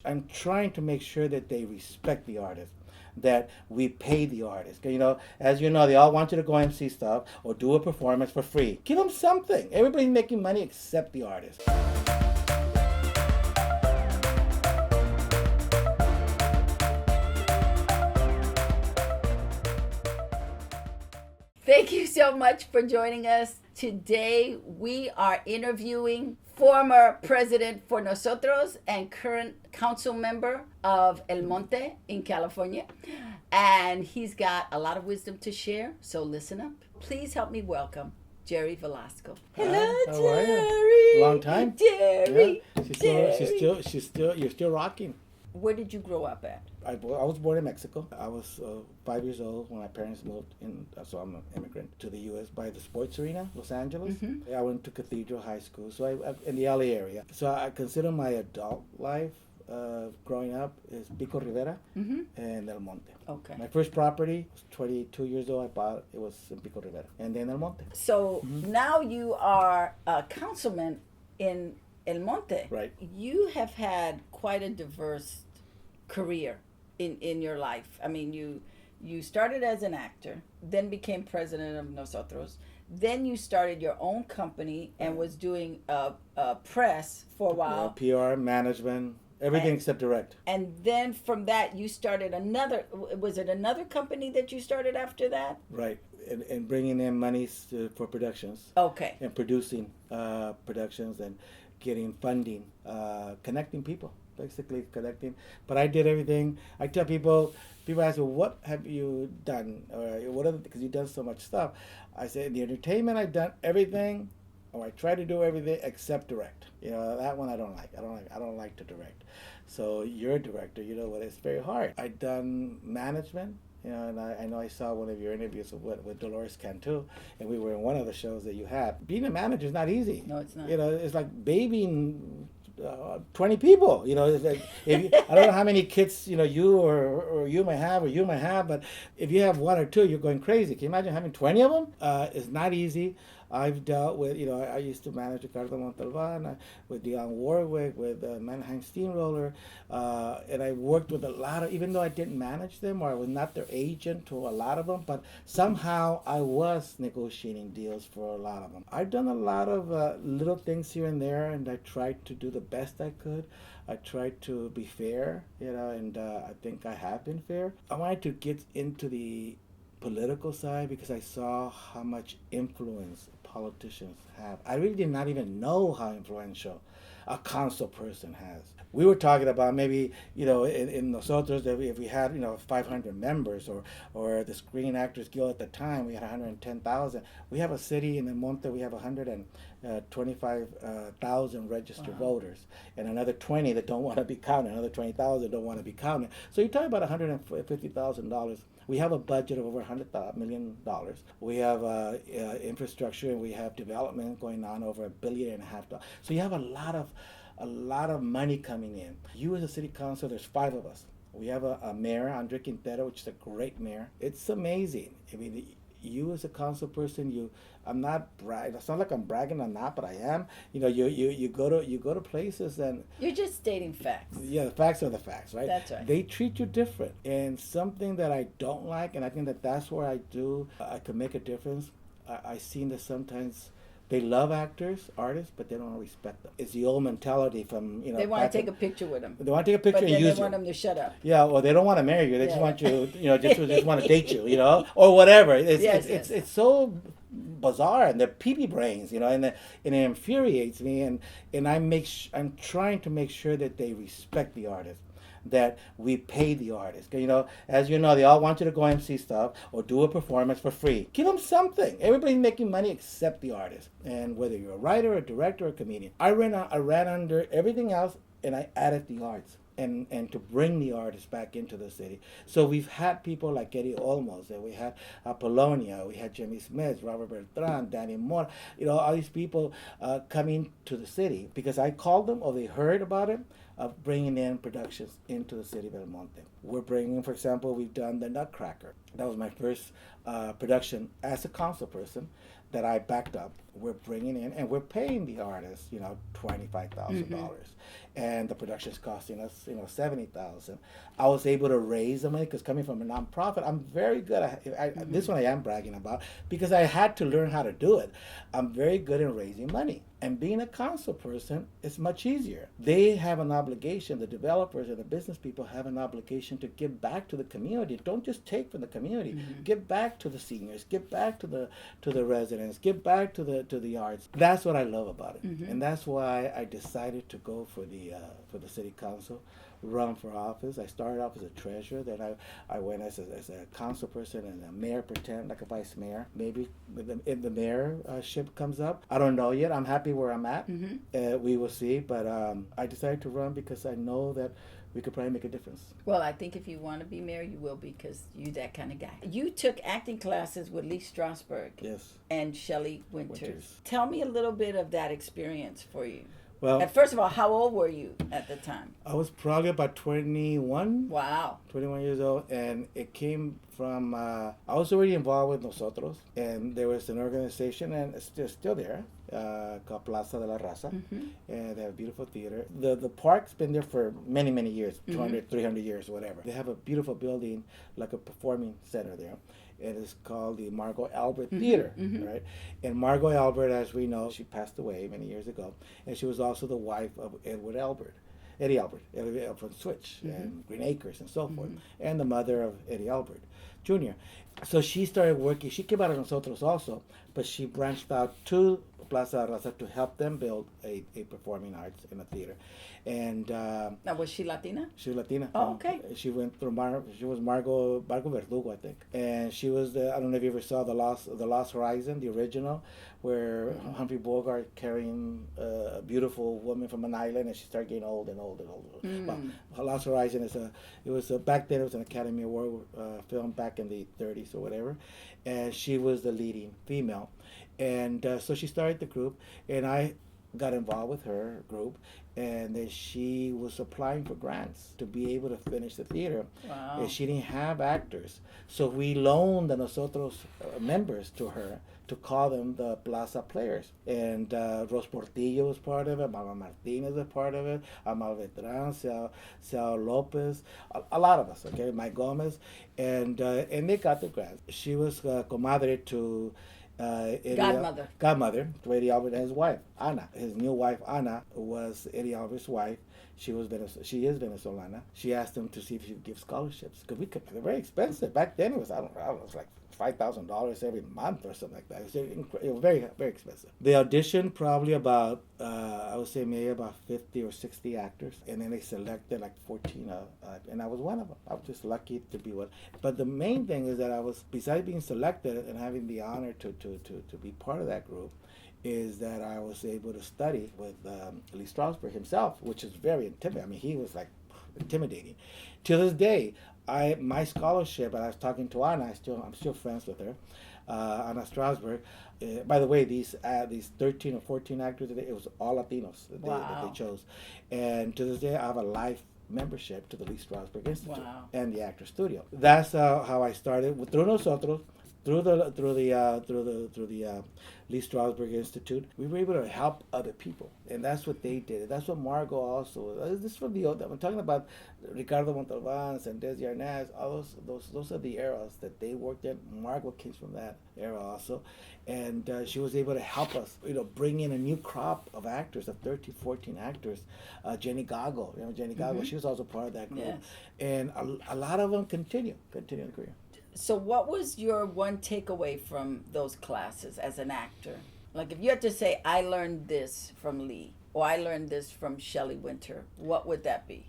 I'm trying to make sure that they respect the artist, that we pay the artist. As you know, they all want you to go MC stuff or do a performance for free. Give them something. Everybody's making money except the artist. Thank you so much for joining us. Today we are interviewing former president for Nosotros and current council member of El Monte in California. And he's got a lot of wisdom to share, so listen up. Please help me welcome Jerry Velasco. Hello, How are Jerry. you? Long time. Jerry. Yeah. You're still rocking. Where did you grow up at? I was born in Mexico. I was 5 years old when my parents moved in, so I'm an immigrant, to the U.S. by the sports arena, Los Angeles. Mm-hmm. I went to Cathedral High School, so I in the LA area. So I consider my adult life growing up is Pico Rivera and El Monte. Okay. My first property was 22 years old. I bought it was in Pico Rivera, and then El Monte. So now you are a councilman in El Monte. Right. You have had quite a diverse career in your life. I mean, you started as an actor, then became president of Nosotros, then you started your own company and was doing press for a while. PR, management, everything except direct. And then from that, you started was it another company that you started after that? Right. And bringing in monies for productions. Okay. And producing productions and getting funding, connecting people. Basically connecting, but I did everything. I tell people ask me, what have you done, or what are because you've done so much stuff. I say in the entertainment I've done everything, or I try to do everything except direct. That one I don't like. I don't like to direct. So you're a director, what it's very hard. I've done management. And I know I saw one of your interviews with Dolores Cantú, and we were in one of the shows that you had. Being a manager is not easy. No, it's not. It's like babying 20 people. It's like I don't know how many kids you or you might have, but if you have one or two, you're going crazy. Can you imagine having 20 of them? It's not easy. I've dealt with, I used to manage Ricardo Montalban, with Dionne Warwick, with Mannheim Steamroller, and I worked with a lot of, even though I didn't manage them or I was not their agent to a lot of them, but somehow I was negotiating deals for a lot of them. I've done a lot of little things here and there, and I tried to do the best I could. I tried to be fair, and I think I have been fair. I wanted to get into the political side because I saw how much influence politicians have. I really did not even know how influential a council person has. We were talking about maybe, in Nosotros, that if we had, 500 members, or the Screen Actors Guild at the time, we had 110,000. We have a city in El Monte, we have 125,000 registered voters, and another 20 that don't want to be counted, another 20,000 don't want to be counted. So you're talking about $150,000. We have a budget of over $100 million. We have infrastructure, and we have development going on over $1.5 billion. So you have a lot of money coming in. You as a city council, there's 5 of us. We have a mayor, Andre Quintero, which is a great mayor. It's amazing. I mean, you as a council person, I'm not bragging. It's not like I'm bragging on that, but I am. You go to places and you're just stating facts. Yeah, the facts are the facts, right? That's right. They treat you different, and something that I don't like, and I think that's where I can make a difference. I seen that sometimes they love artists, but they don't respect them. It's the old mentality from They want to take a picture with them. They want to take a picture but and use they want them to shut up. Yeah, or they don't want to marry you. They just want you, just want to date you, or whatever. It's so bizarre, and they're pee-pee brains, and it infuriates me. And I'm trying to make sure that they respect the artist, that we pay the artist. As you know, they all want you to go MC stuff or do a performance for free. Give them something. Everybody's making money except the artist. And whether you're a writer, a director, or a comedian, I ran under everything else, and I added the arts. And to bring the artists back into the city. So we've had people like Eddie Olmos, and we had Apollonia, we had Jimmy Smith, Robert Bertrand, Danny Moore, all these people coming to the city because I called them or they heard about it, of bringing in productions into the city of El Monte. We're bringing, for example, we've done The Nutcracker. That was my first production as a council person that I backed up. We're bringing in, and we're paying the artists, $25,000. And the production's costing us $70,000. I was able to raise the money because coming from a nonprofit, I'm very good at this one I am bragging about because I had to learn how to do it. I'm very good in raising money. And being a council person is much easier. They have an obligation, the developers and the business people have an obligation to give back to the community. Don't just take from the community. Give back to the seniors, give back to the residents, give back to the arts. That's what I love about it. And that's why I decided to go for the city council, run for office. I started off as a treasurer, then I went as a council person and a mayor pretend, like a vice mayor. Maybe if the mayorship comes up, I don't know yet. I'm happy where I'm at. We will see, but I decided to run because I know that we could probably make a difference. Well, I think if you want to be mayor, you will be because you're that kind of guy. You took acting classes with Lee Strasberg Yes. and Shelley Winters. Tell me a little bit of that experience for you. Well, First of all, how old were you at the time? I was probably about 21. Wow. 21 years old, and it came from, I was already involved with Nosotros, and there was an organization, and it's still there, called Plaza de la Raza, and they have a beautiful theater. The park's been there for many, many years, 200, 300 years, whatever. They have a beautiful building, like a performing center there. It is called the MARGO Albert Theater, right? And MARGO Albert, as we know, she passed away many years ago, and she was also the wife of Eddie Albert from Switch and Green Acres and so forth, and the mother of Eddie Albert Jr. So she started working. She came out of Nosotros also, but she branched out to Plaza Raza to help them build a performing arts in a theater. And Now, was she Latina? she was Latina. Oh, okay. She went through she was Margo Verdugo, I think. And she was I don't know if you ever saw the Lost Horizon, the original, where Humphrey Bogart carrying a beautiful woman from an island, and she started getting old and old and old. Well, Lost Horizon is back then it was an Academy Award film back in the 30s or whatever, and she was the leading female. And so she started the group, and I got involved with her group, and then she was applying for grants to be able to finish the theater. Wow. And she didn't have actors, so we loaned the Nosotros members to her to call them the Plaza players. And Ros Portillo was part of it, Mama Martinez was part of it, Amal Vetran, Sal Lopez, a lot of us, okay, Mike Gomez, and they got the grants. She was comadre to Godmother to Eddie Albert and his wife, Ana. His new wife, Ana, was Eddie Albert's wife. She is Venezolana. She asked him to see if she could give scholarships because they're very expensive. Back then it was, it was like $5,000 every month or something like that. It was very, very expensive. They auditioned probably about, I would say maybe about 50 or 60 actors, and then they selected like 14, and I was one of them. I was just lucky to be one. But the main thing is that I was, besides being selected and having the honor to be part of that group, is that I was able to study with Lee Strasberg himself, which is very intimidating. I mean, he was like intimidating. To this day, my scholarship, and I was talking to Ana, I'm still friends with her, Ana Strasberg. By the way, these 13 or 14 actors, it was all Latinos that they chose. And to this day, I have a life membership to the Lee Strasberg Institute and the Actor Studio. That's how I started through Nosotros. Through the Lee Strasberg Institute, we were able to help other people, and that's what they did. That's what Margo also. This is from the old. I'm talking about Ricardo Montalban and Desi Arnaz. All those are the eras that they worked in. Margo came from that era also, and she was able to help us, bring in a new crop of actors, of 13, 14 actors. Jenny Gago, Jenny Gago. She was also part of that group, and a lot of them continue the career. So what was your one takeaway from those classes as an actor? Like if you had to say, I learned this from Lee, or I learned this from Shelley Winter, what would that be?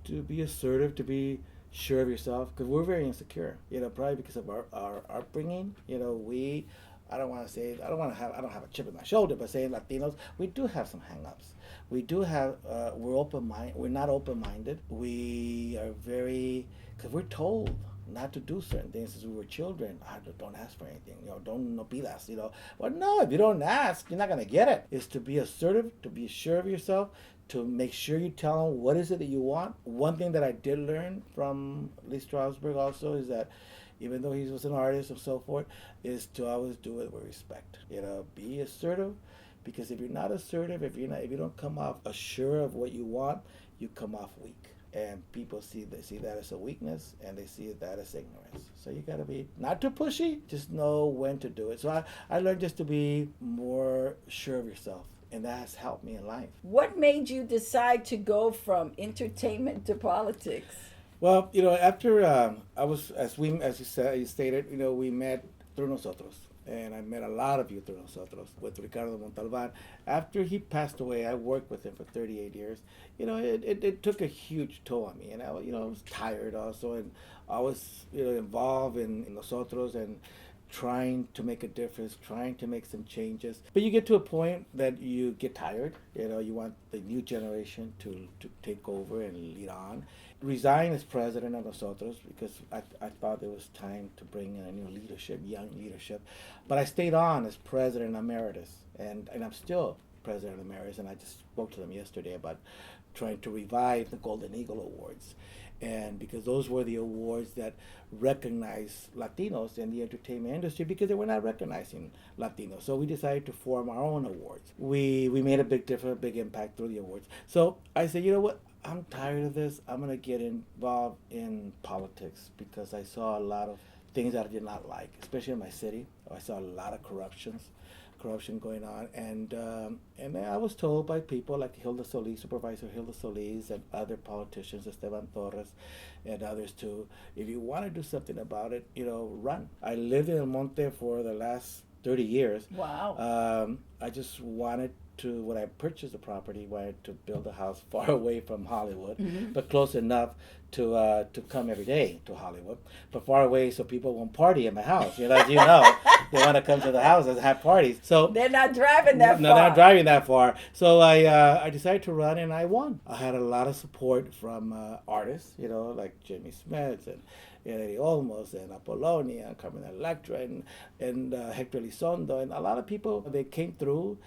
To be assertive, to be sure of yourself, because we're very insecure, probably because of our upbringing. I don't have a chip in my shoulder, but saying Latinos, we do have some hang-ups. We do have, we're not open-minded. We are because we're told not to do certain things since we were children. Don't ask for anything, don't be last, Well, no, if you don't ask, you're not going to get it. It's to be assertive, to be sure of yourself, to make sure you tell them what is it that you want. One thing that I did learn from Lee Strasberg also is that even though he was an artist and so forth, is to always do it with respect. Be assertive, because if you're not assertive, if you don't come off assured of what you want, you come off weak. and people see that as a weakness, and they see that as ignorance. So you got to be not too pushy, just know when to do it. So I learned just to be more sure of yourself, and that has helped me in life. What made you decide to go from entertainment to politics? Well, after I was, as you stated, we met through Nosotros, and I met a lot of you through Nosotros with Ricardo Montalban. After he passed away, I worked with him for 38 years. It took a huge toll on me, and I was tired also, and I was involved in Nosotros and trying to make a difference, trying to make some changes. But you get to a point that you get tired. You want the new generation to take over and lead on. Resigned as president of Nosotros because I thought it was time to bring in a new leadership, young leadership. But I stayed on as president emeritus, and I'm still president emeritus, and I just spoke to them yesterday about trying to revive the Golden Eagle Awards. And because those were the awards that recognize Latinos in the entertainment industry, because they were not recognizing Latinos. So we decided to form our own awards. We made a big difference, big impact through the awards. So I said, you know what? I'm tired of this. I'm going to get involved in politics because I saw a lot of things that I did not like, especially in my city. I saw a lot of corruption going on, and I was told by people like Supervisor Hilda Solis, and other politicians, Esteban Torres, and others too, if you want to do something about it, run. I lived in El Monte for the last 30 years. Wow. I just wanted to, when I purchased the property, wanted to build a house far away from Hollywood, but close enough to come every day to Hollywood, but far away so people won't party at my house. As you know, they want to come to the house and have parties. So they're not driving that far. No, they're not driving that far. So I decided to run, and I won. I had a lot of support from artists, like Jimmy Smith and Eddie Olmos and Apollonia and Carmen Electra and Hector Elizondo, and a lot of people, they came through.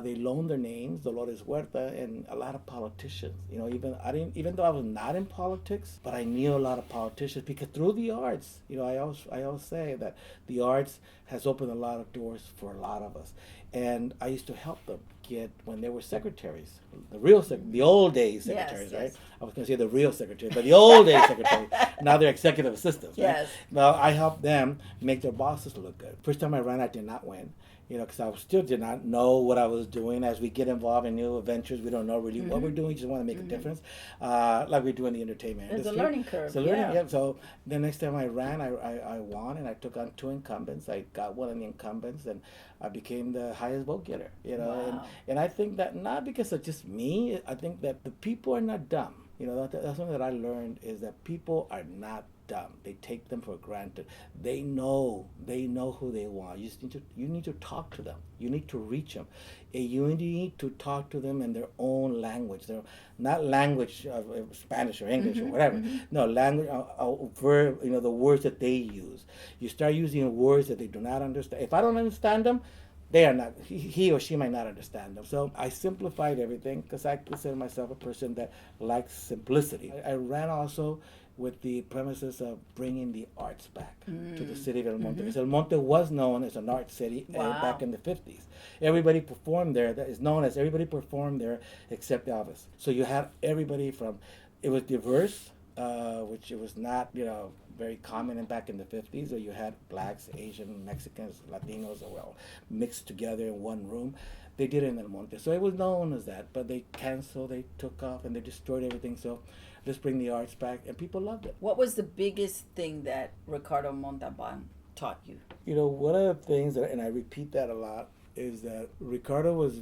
They loaned their names, Dolores Huerta, and a lot of politicians. Even though I was not in politics, but I knew a lot of politicians because through the arts, I always say that the arts has opened a lot of doors for a lot of us, and I used to help them get when they were secretaries, the old days secretaries, right? I was going to say the real secretaries, but the old days secretaries. Now they're executive assistants. Right? Yes. Well, I helped them make their bosses look good. First time I ran, I did not win. Because I still did not know what I was doing. As we get involved in new ventures, we don't know really what we're doing. We just want to make a difference, like we do in the entertainment industry. There's a learning curve. It's a learning, yeah. So the next time I ran, I won, and I took on 2 incumbents. I got one of the incumbents, and I became the highest vote getter. Wow. And I think that not because of just me. I think that the people are not dumb. That's something that I learned, is that people are not dumb. They take them for granted. They know who they want. You need to talk to them. You need to reach them. And you need to talk to them in their own language. They're not language of Spanish or English or whatever. No, language, verb, the words that they use. You start using words that they do not understand. If I don't understand them, they are not, he or she might not understand them. So I simplified everything because I consider myself a person that likes simplicity. I ran also with the premises of bringing the arts back to the city of El Monte. Because El Monte was known as an art city back in the 50s. Everybody performed there. That is known as everybody performed there except Elvis. So you had everybody from, it was diverse, which it was not, very common back in the 50s, where you had blacks, Asian, Mexicans, Latinos, well, mixed together in one room. They did it in El Monte. So it was known as that, but they canceled, they took off, and they destroyed everything. So let's bring the arts back, and people loved it. What was the biggest thing that Ricardo Montalban taught you? One of the things, and I repeat that a lot, is that Ricardo was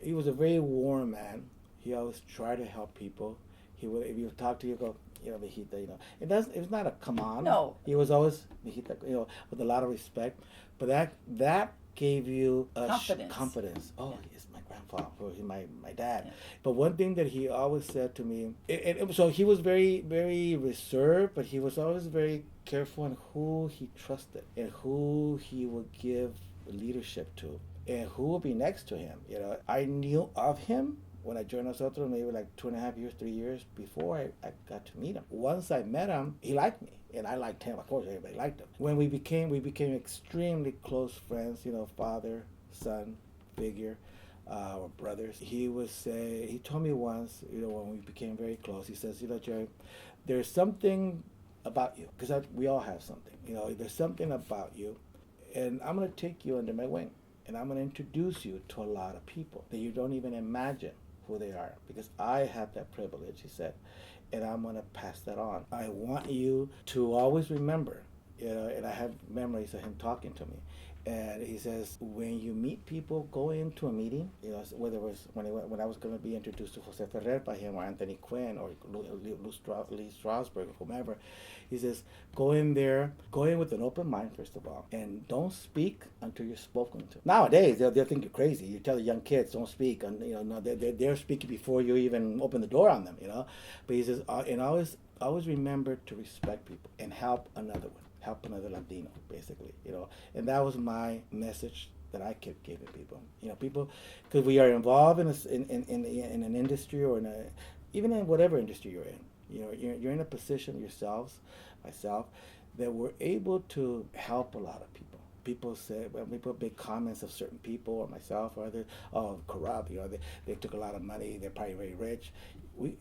he was a very warm man. He always tried to help people. He would, if you talk to you, go, Mijita, It was not a come on. No. He was always, Mijita, with a lot of respect. But that gave you a confidence. Oh, he's my grandfather, or he's my dad. Yeah. But one thing that he always said to me, so he was very, very reserved, but he was always very careful in who he trusted and who he would give leadership to and who would be next to him. I knew of him when I joined Nosotros, maybe like 2.5 years, 3 years before I got to meet him. Once I met him, he liked me, and I liked him. Of course, everybody liked him. When we became extremely close friends, father, son figure. our brothers. He told me once, when we became very close, he says, Jerry, there's something about you, because we all have something. There's something about you, and I'm going to take you under my wing, and I'm going to introduce you to a lot of people that you don't even imagine who they are, because I have that privilege, he said, and I'm going to pass that on. I want you to always remember, and I have memories of him talking to me. And he says, when you meet people, go into a meeting, whether it was when I was going to be introduced to Jose Ferrer by him, or Anthony Quinn, or Lee Strasberg, or whomever. He says, go in with an open mind, first of all, and don't speak until you're spoken to. Nowadays, they'll think you're crazy. You tell the young kids, don't speak, and they're speaking before you even open the door on them, But he says, and always remember to respect people and help another one. Help another Latino, basically, and that was my message that I kept giving people. People, because we are involved in an industry, or even in whatever industry you're in. You're in a position yourselves, myself, that we're able to help a lot of people. People say, people make comments of certain people, or myself, or others, corrupt. They took a lot of money. They're probably very rich.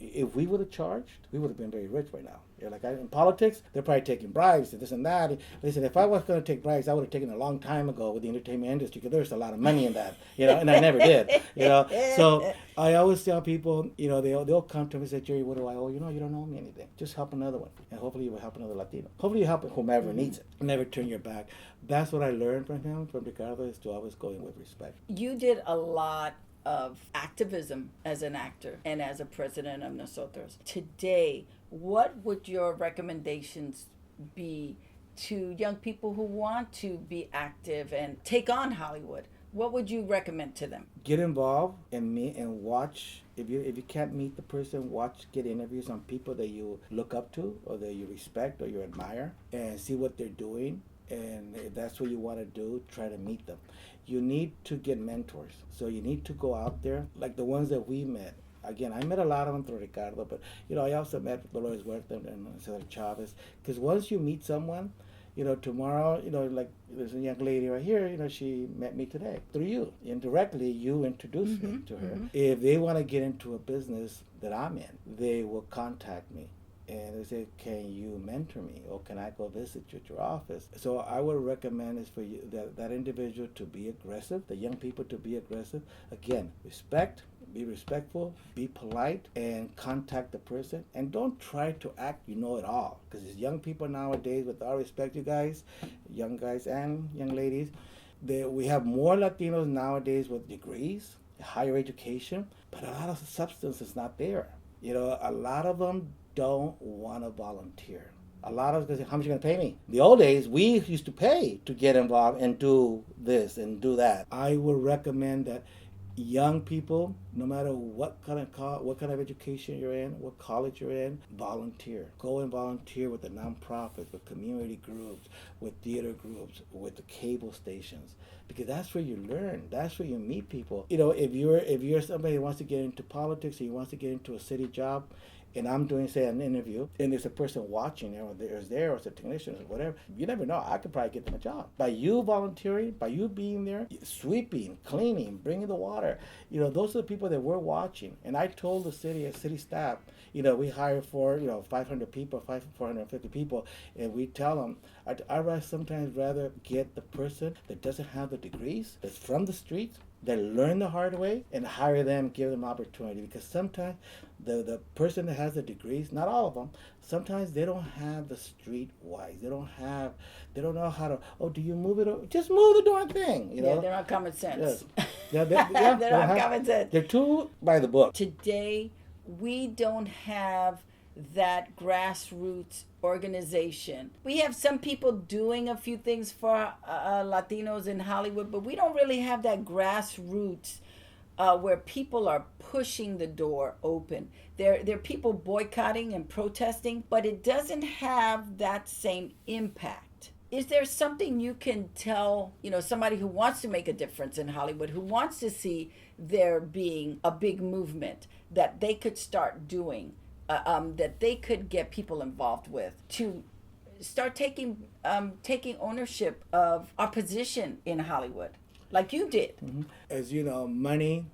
If we would have charged, we would have been very rich right now. In politics, they're probably taking bribes and this and that. They said, if I was going to take bribes, I would have taken it a long time ago with the entertainment industry, because there's a lot of money in that, and I never did, So I always tell people, they'll come to me and say, Jerry, what do I owe you? You don't owe me anything. Just help another one, and hopefully you will help another Latino. Hopefully you help whomever needs it. Never turn your back. That's what I learned from him, from Ricardo, is to always go in with respect. You did a lot of activism as an actor and as a president of Nosotros. Today, what would your recommendations be to young people who want to be active and take on Hollywood? What would you recommend to them? Get involved and meet and watch. If you can't meet the person, get interviews on people that you look up to, or that you respect, or you admire, and see what they're doing. And if that's what you want to do, try to meet them. You need to get mentors. So you need to go out there, like the ones that we met. Again, I met a lot of them through Ricardo, but I also met Dolores Huerta and Cesar Chavez. Because once you meet someone, tomorrow, like there's a young lady right here, she met me today through you. Indirectly, you introduced me to her. Mm-hmm. If they want to get into a business that I'm in, they will contact me. And they say, can you mentor me, or can I go visit you at your office? So I would recommend is for you that individual to be aggressive, the young people to be aggressive. Again, be respectful, be polite, and contact the person. And don't try to act you know it all. Because these young people nowadays, with all respect, you guys, young guys and young ladies, we have more Latinos nowadays with degrees, higher education, but a lot of substance is not there. A lot of them don't want to volunteer. A lot of them say, how much are you going to pay me? The old days, we used to pay to get involved and do this and do that. I would recommend that young people, no matter what kind of education you're in, what college you're in, volunteer. Go and volunteer with the nonprofits, with community groups, with theater groups, with the cable stations, because that's where you learn. That's where you meet people. If you're somebody who wants to get into politics, or you wants to get into a city job, and I'm doing, say, an interview, and there's a person watching, or it's a technician, or whatever, you never know. I could probably get them a job. By you volunteering, by you being there, sweeping, cleaning, bringing the water, those are the people that we're watching. And I told the city staff, we hire for, 500 people, 450 people, and we tell them, I'd sometimes rather get the person that doesn't have the degrees, that's from the streets, that learn the hard way, and hire them, give them opportunity. Because sometimes the person that has the degrees, not all of them, sometimes they don't have the street wise. They don't know how to, do you move it? Just move the darn thing, Yeah, they're not common sense. Yes. Yeah, they're not common sense. They're too by the book. Today, we don't have that grassroots organization. We have some people doing a few things for Latinos in Hollywood, but we don't really have that grassroots where people are pushing the door open. There are people boycotting and protesting, but it doesn't have that same impact. Is there something you can tell, somebody who wants to make a difference in Hollywood, who wants to see there being a big movement that they could start doing, that they could get people involved with to start taking ownership of our position in Hollywood? like you did. As you know, money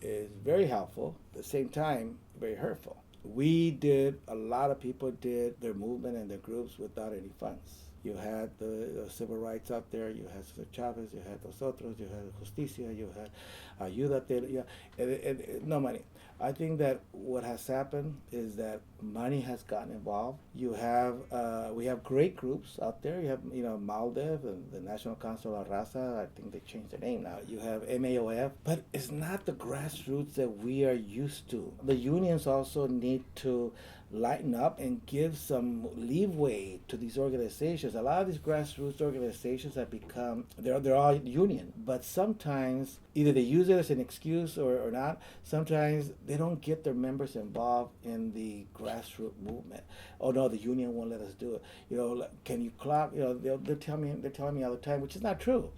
is very helpful. At the same time, very hurtful. A lot of people did their movement and their groups without any funds. You had the civil rights out there. You had Chavez. You had Nosotros. You had Justicia. You had Ayuda. And no money. I think that what has happened is that money has gotten involved. We have great groups out there. You have MAOF and the National Council of Raza. I think they changed their name now. You have MAOF, but it's not the grassroots that we are used to. The unions also need to lighten up and give some leeway to these organizations. A lot of these grassroots organizations have become, they're all union, but sometimes either they use it as an excuse or not. Sometimes they don't get their members involved in the grassroots movement. Oh no, the union won't let us do it. Can you clock? They're telling me all the time, which is not true.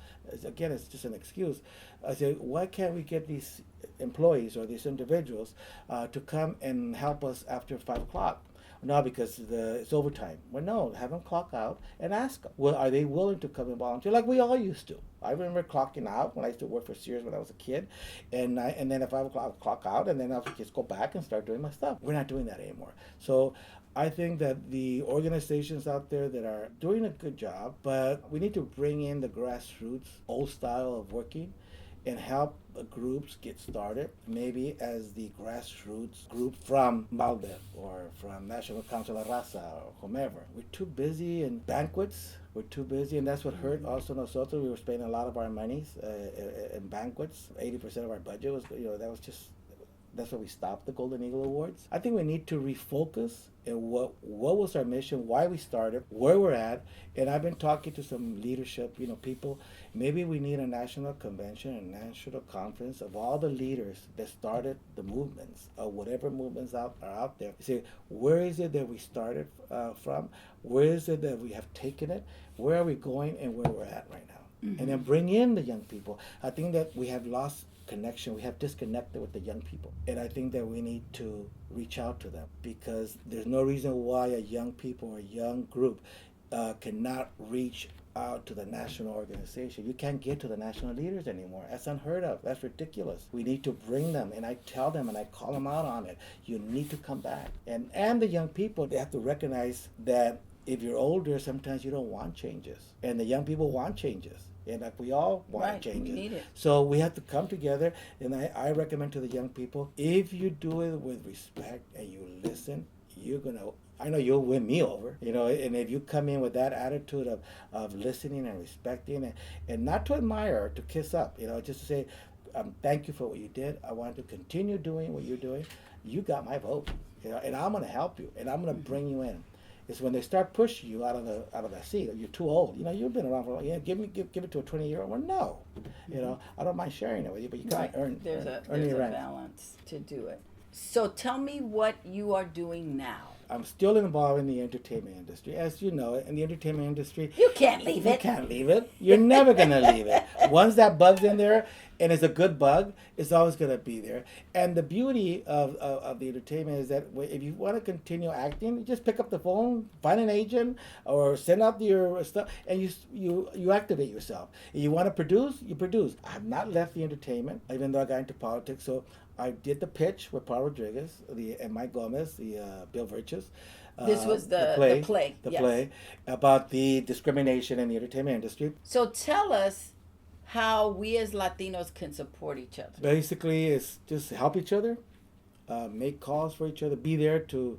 Again, it's just an excuse. I say, why can't we get these employees or these individuals to come and help us after 5 o'clock? No, because it's overtime. Well, no, have them clock out and ask them. Well, are they willing to come and volunteer like we all used to? I remember clocking out when I used to work for Sears when I was a kid, and then at 5 o'clock I would clock out, and then I would just go back and start doing my stuff. We're not doing that anymore. So I think that the organizations out there that are doing a good job, but we need to bring in the grassroots old style of working and help groups get started, maybe as the grassroots group from MAOF or from National Council of Raza or whomever. We're too busy in banquets. We're too busy, and that's what hurt also nosotros. We were spending a lot of our monies in banquets. 80% of our budget was, that's why we stopped the Golden Eagle Awards. I think we need to refocus and what was our mission, why we started, where we're at. And I've been talking to some leadership, people. Maybe we need a national convention, a national conference of all the leaders that started the movements, or whatever movements are out there. Say, where is it that we started from? Where is it that we have taken it? Where are we going and where we're at right now? And then bring in the young people. I think that we have lost connection. We have disconnected with the young people. And I think that we need to reach out to them, because there's no reason why a young people or a young group cannot reach out to the national organization. You can't get to the national leaders anymore. That's unheard of. That's ridiculous. We need to bring them, and I tell them and I call them out on it. You need to come back. And the young people, they have to recognize that if you're older, sometimes you don't want changes. And the young people want changes. And like we all want changes. We need it. So we have to come together, and I recommend to the young people, if you do it with respect and you listen, I know you'll win me over, and if you come in with that attitude of listening and respecting and not to admire or to kiss up, just to say, thank you for what you did. I want to continue doing what you're doing. You got my vote, and I'm going to help you, and I'm going to bring you in. It's when they start pushing you out of that seat. You're too old. You've been around for a while. Give it to a 20-year-old. Well, no. I don't mind sharing it with you, but you can't earn There's your a rent. balance to do it. So tell me what you are doing now. I'm still involved in the entertainment industry. As you know, in the entertainment industry, You can't leave it. You can't leave it. You're never going to leave it. Once that bug's in there, and it's a good bug, it's always going to be there. And the beauty of the entertainment is that if you want to continue acting, you just pick up the phone, find an agent, or send out your stuff, and you activate yourself. If you want to produce, you produce. I have not left the entertainment, even though I got into politics. So I did the pitch with Paul Rodriguez and Mike Gomez, the Bill Virtus. This was the play. The Yes. play about the discrimination in the entertainment industry. So tell us how we as Latinos can support each other. Basically, it's just help each other, make calls for each other, be there to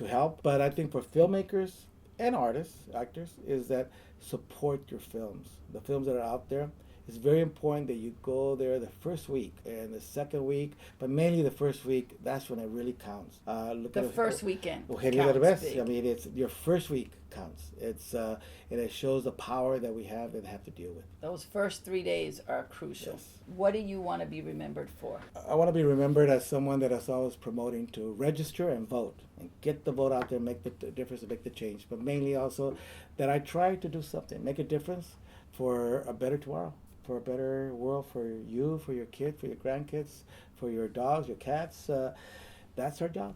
help. But I think for filmmakers and artists, actors, is that support your films. The films that are out there. It's very important that you go there the first week and the second week, but mainly the first week. That's when it really counts. The first weekend. Counts big. I mean, it's your first week counts. It's and it shows the power that we have and have to deal with. Those first 3 days are crucial. Yes. What do you want to be remembered for? I want to be remembered as someone that is always promoting to register and vote and get the vote out there, make the difference, and make the change. But mainly also that I try to do something, make a difference for a better tomorrow, for a better world for you, for your kids, for your grandkids, for your dogs, your cats. That's our job.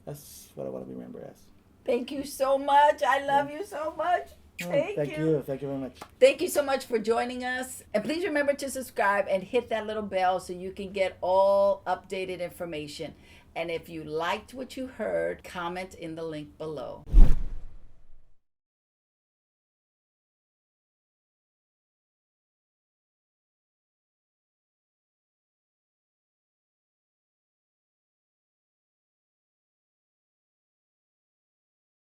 That's what I want to be remembered as. Thank you so much. I love you so much. Thank you. Thank you very much. Thank you so much for joining us. And please remember to subscribe and hit that little bell so you can get all updated information. And if you liked what you heard, comment in the link below.